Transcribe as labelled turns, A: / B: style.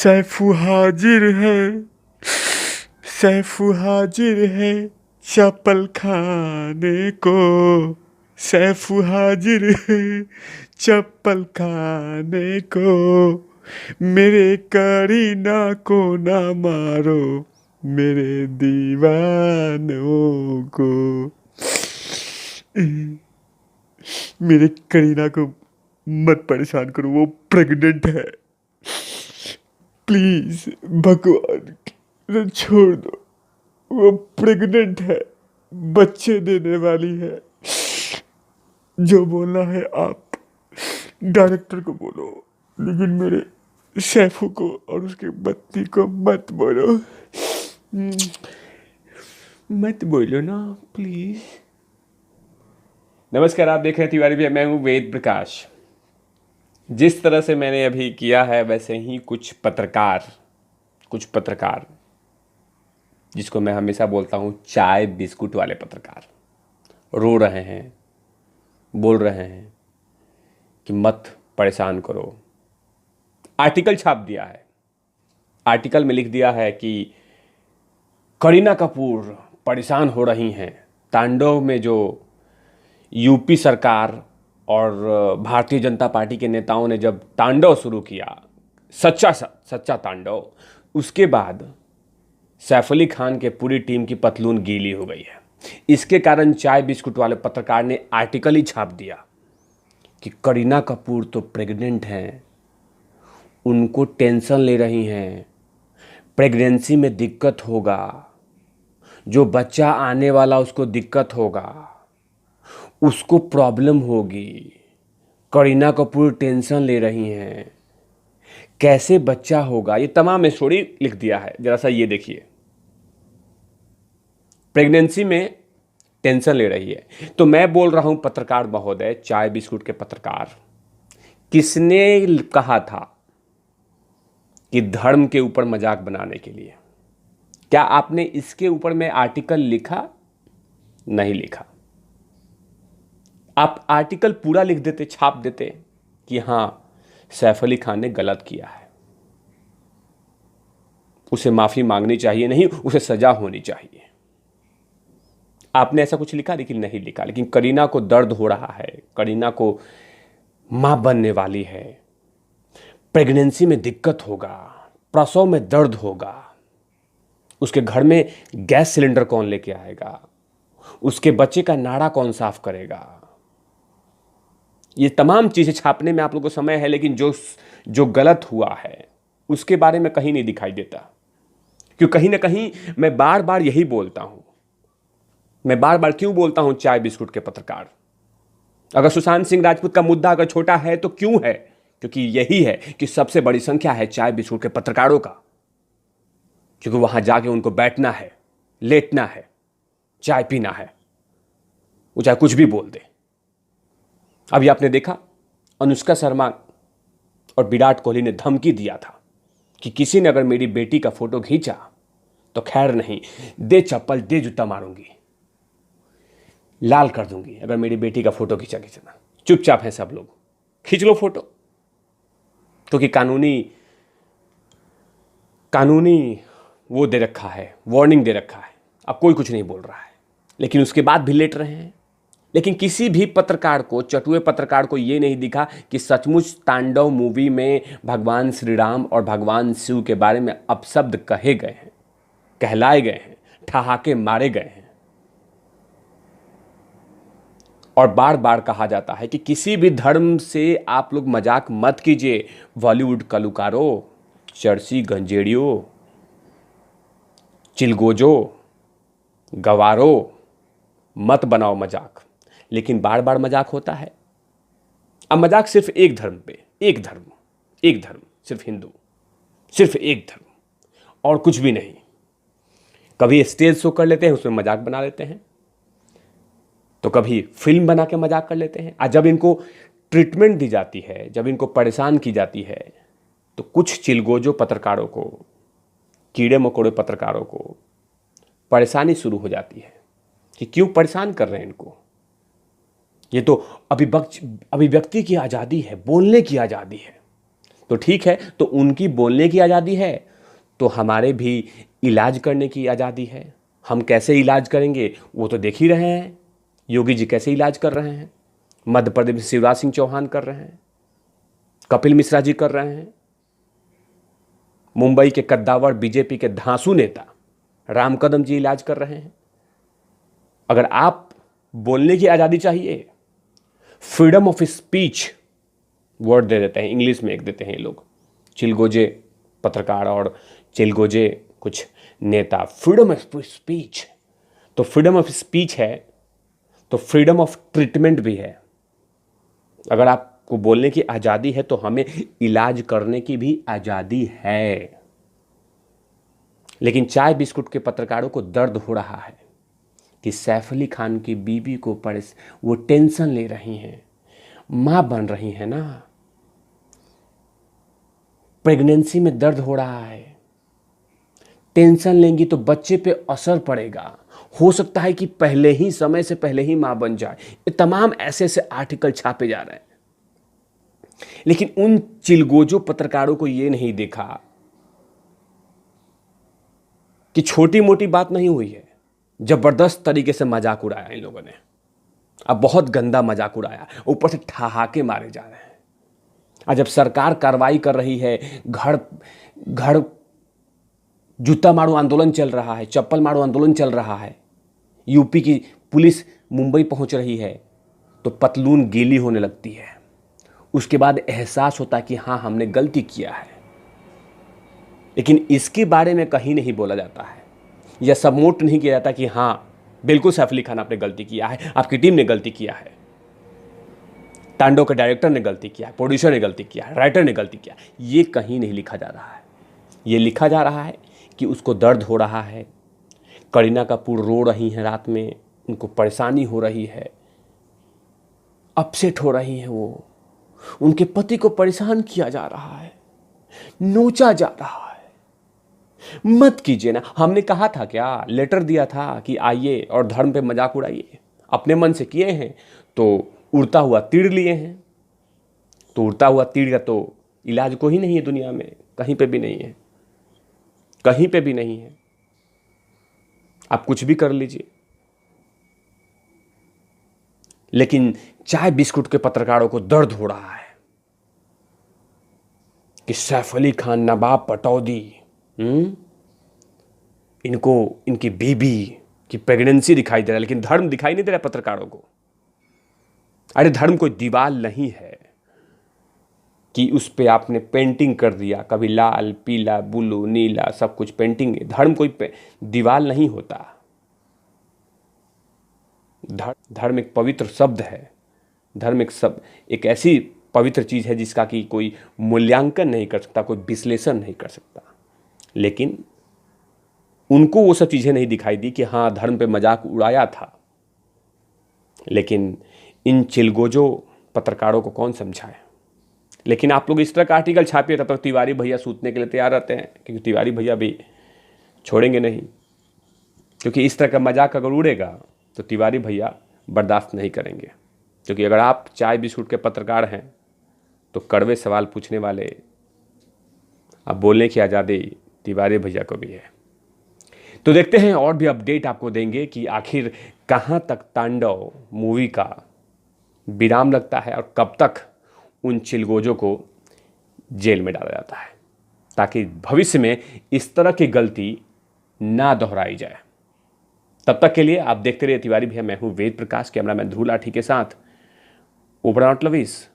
A: सैफू हाजिर है, सैफू हाजिर है चप्पल खाने को। सैफू हाजिर है चप्पल खाने को। मेरे करीना को ना मारो, मेरे दीवानों को। मेरे करीना को मत परेशान करो, वो प्रेग्नेंट है। प्लीज भगवान छोड़ दो, वो प्रेग्नेंट है, बच्चे देने वाली है। जो बोलना है आप डायरेक्टर को बोलो, लेकिन मेरे शेफू को और उसके बत्ती को मत बोलो। मत बोलो ना प्लीज। नमस्कार, आप देख रहे हैं तिवारी भैया, मैं हूँ वेद प्रकाश। जिस तरह से मैंने अभी किया है वैसे ही कुछ पत्रकार जिसको मैं हमेशा बोलता हूँ चाय बिस्कुट वाले पत्रकार, रो रहे हैं, बोल रहे हैं कि मत परेशान करो। आर्टिकल छाप दिया है, आर्टिकल में लिख दिया है कि करीना कपूर परेशान हो रही हैं। तांडव में जो यूपी सरकार और भारतीय जनता पार्टी के नेताओं ने जब तांडव शुरू किया, सच्चा तांडव, उसके बाद सैफ अली खान के पूरी टीम की पतलून गीली हो गई है। इसके कारण चाय बिस्कुट वाले पत्रकार ने आर्टिकल ही छाप दिया कि करीना कपूर तो प्रेग्नेंट हैं, उनको टेंशन ले रही हैं, प्रेगनेंसी में दिक्कत होगा, जो बच्चा आने वाला उसको दिक्कत होगा, उसको प्रॉब्लम होगी। करीना कपूर टेंशन ले रही हैं, कैसे बच्चा होगा, ये तमाम स्टोरी लिख दिया है। जरा सा ये देखिए, प्रेगनेंसी में टेंशन ले रही है। तो मैं बोल रहा हूं पत्रकार महोदय, चाय बिस्कुट के पत्रकार, किसने कहा था कि धर्म के ऊपर मजाक बनाने के लिए? क्या आपने इसके ऊपर में आर्टिकल लिखा? नहीं लिखा। आप आर्टिकल पूरा लिख देते, छाप देते कि हां सैफ अली खान ने गलत किया है, उसे माफी मांगनी चाहिए, नहीं उसे सजा होनी चाहिए। आपने ऐसा कुछ लिखा? लेकिन नहीं लिखा। लेकिन करीना को दर्द हो रहा है, करीना को मां बनने वाली है, प्रेगनेंसी में दिक्कत होगा, प्रसव में दर्द होगा, उसके घर में गैस सिलेंडर कौन लेके आएगा, उसके बच्चे का नाड़ा कौन साफ करेगा। ये तमाम चीजें छापने में आप लोगों को समय है, लेकिन जो गलत हुआ है उसके बारे में कहीं नहीं दिखाई देता। क्यों? कहीं ना कहीं मैं बार बार यही बोलता हूं। मैं बार बार क्यों बोलता हूं चाय बिस्कुट के पत्रकार? अगर सुशांत सिंह राजपूत का मुद्दा अगर छोटा है तो क्यों है? क्योंकि यही है कि सबसे बड़ी संख्या है चाय बिस्कुट के पत्रकारों का। क्योंकि वहां जाके उनको बैठना है, लेटना है, चाय पीना है, वो चाहे कुछ भी बोल दे। अभी आपने देखा, अनुष्का शर्मा और विराट कोहली ने धमकी दिया था कि किसी ने अगर मेरी बेटी का फोटो खींचा तो खैर नहीं, दे चप्पल, दे जूता मारूंगी, लाल कर दूंगी अगर मेरी बेटी का फोटो खींचना। चुपचाप है सब लोग, खींच लो फोटो, क्योंकि कानूनी वो दे रखा है, वार्निंग दे रखा है। अब कोई कुछ नहीं बोल रहा है, लेकिन उसके बाद भी लेट रहे हैं। लेकिन किसी भी पत्रकार को, चटुए पत्रकार को ये नहीं दिखा कि सचमुच तांडव मूवी में भगवान श्री राम और भगवान शिव के बारे में अपशब्द कहे गए हैं, कहलाए गए हैं, ठहाके मारे गए हैं। और बार बार कहा जाता है कि किसी भी धर्म से आप लोग मजाक मत कीजिए। बॉलीवुड कलाकारों, चर्ची गंजेड़ियों, चिलगोजो, गवारो, मत बनाओ मजाक। लेकिन बार बार मजाक होता है। अब मजाक सिर्फ एक धर्म पे, एक धर्म, सिर्फ हिंदू, सिर्फ एक धर्म और कुछ भी नहीं। कभी स्टेज शो कर लेते हैं, उसमें मजाक बना लेते हैं, तो कभी फिल्म बना के मजाक कर लेते हैं। और जब इनको ट्रीटमेंट दी जाती है, जब इनको परेशान की जाती है, तो कुछ चिलगोजो पत्रकारों को, कीड़े मकोड़े पत्रकारों को परेशानी शुरू हो जाती है कि क्यों परेशान कर रहे हैं इनको। ये तो अभिव्यक्ति की आज़ादी है, बोलने की आज़ादी है। तो ठीक है, तो उनकी बोलने की आज़ादी है, तो हमारे भी इलाज करने की आज़ादी है। हम कैसे इलाज करेंगे वो तो देख ही रहे हैं। योगी जी कैसे इलाज कर रहे हैं, मध्य प्रदेश में शिवराज सिंह चौहान कर रहे हैं, कपिल मिश्रा जी कर रहे हैं, मुंबई के कद्दावर बीजेपी के धांसू नेता राम कदम जी इलाज कर रहे हैं। अगर आप बोलने की आज़ादी चाहिए, फ्रीडम ऑफ स्पीच वर्ड दे देते हैं, इंग्लिश में एक देते हैं ये लोग, चिलगोजे पत्रकार और चिलगोजे कुछ नेता, फ्रीडम ऑफ स्पीच। तो फ्रीडम ऑफ स्पीच है तो फ्रीडम ऑफ ट्रीटमेंट भी है। अगर आपको बोलने की आज़ादी है तो हमें इलाज करने की भी आज़ादी है। लेकिन चाय बिस्कुट के पत्रकारों को दर्द हो रहा है कि सैफ अली खान की बीवी को वो टेंशन ले रही हैं, माँ बन रही है ना, प्रेगनेंसी में दर्द हो रहा है, टेंशन लेंगी तो बच्चे पे असर पड़ेगा, हो सकता है कि पहले ही समय से पहले ही मां बन जाए। ये तमाम ऐसे ऐसे आर्टिकल छापे जा रहे हैं। लेकिन उन चिलगोजो पत्रकारों को ये नहीं देखा कि छोटी मोटी बात नहीं हुई है, जबरदस्त तरीके से मजाक उड़ाया इन लोगों ने। अब बहुत गंदा मजाक उड़ाया, ऊपर से ठहाके मारे जा रहे हैं। आज जब सरकार कार्रवाई कर रही है, घर घर जूता मारो आंदोलन चल रहा है, चप्पल मारो आंदोलन चल रहा है, यूपी की पुलिस मुंबई पहुंच रही है, तो पतलून गीली होने लगती है। उसके बाद एहसास होता है कि हाँ हमने गलती किया है। लेकिन इसके बारे में कहीं नहीं बोला जाता है या सबमोट नहीं किया जाता कि हाँ बिल्कुल सैफ अली खान आपने गलती किया है, आपकी टीम ने गलती किया है, तांडव के डायरेक्टर ने गलती किया है, प्रोड्यूसर ने गलती किया है, राइटर ने गलती किया। ये कहीं नहीं लिखा जा रहा है। ये लिखा जा रहा है कि उसको दर्द हो रहा है, करीना कपूर रो रही हैं रात में, उनको परेशानी हो रही है, अपसेट हो रही हैं, वो उनके पति को परेशान किया जा रहा है, नोचा जा रहा है। मत कीजिए ना। हमने कहा था क्या, लेटर दिया था कि आइए और धर्म पे मजाक उड़ाइए, अपने मन से किए हैं तो उड़ता हुआ तीर लिए हैं। तो उड़ता हुआ तीर का तो इलाज कोई नहीं है दुनिया में, कहीं पे भी नहीं है, कहीं पे भी नहीं है। आप कुछ भी कर लीजिए। लेकिन चाय बिस्कुट के पत्रकारों को दर्द हो रहा है कि सैफ अली खान, नवाब पटौदी, इनको इनकी बीबी की प्रेगनेंसी दिखाई दे रहा है, लेकिन धर्म दिखाई नहीं दे रहा पत्रकारों को। अरे धर्म कोई दीवार नहीं है कि उस पे आपने पेंटिंग कर दिया, कभी लाल पीला ब्लू नीला सब कुछ पेंटिंग है। धर्म कोई दीवार नहीं होता। धर्म एक पवित्र शब्द है। धर्म एक ऐसी पवित्र चीज़ है जिसका कि कोई मूल्यांकन नहीं कर सकता, कोई विश्लेषण नहीं कर सकता। लेकिन उनको वो सब चीज़ें नहीं दिखाई दी कि हाँ धर्म पे मजाक उड़ाया था। लेकिन इन चिलगोजो पत्रकारों को कौन समझाए। लेकिन आप लोग इस तरह का आर्टिकल छापिए तब तक तिवारी भैया सूतने के लिए तैयार रहते हैं, क्योंकि तिवारी भैया भी छोड़ेंगे नहीं। क्योंकि इस तरह का मजाक अगर उड़ेगा तो तिवारी भैया बर्दाश्त नहीं करेंगे। क्योंकि अगर आप चाय बिस्कुट के पत्रकार हैं तो कड़वे सवाल पूछने वाले, अब बोलने की आज़ादी तिवारी भैया को भी है। तो देखते हैं और भी अपडेट आपको देंगे कि आखिर कहाँ तक तांडव मूवी का विराम लगता है और कब तक उन चिलगोजों को जेल में डाला जाता है, ताकि भविष्य में इस तरह की गलती ना दोहराई जाए। तब तक के लिए आप देखते रहिए तिवारी भैया। मैं हूँ वेद प्रकाश, कैमरामैन ध्रुव लाठी के साथ ओबराउट लवीस।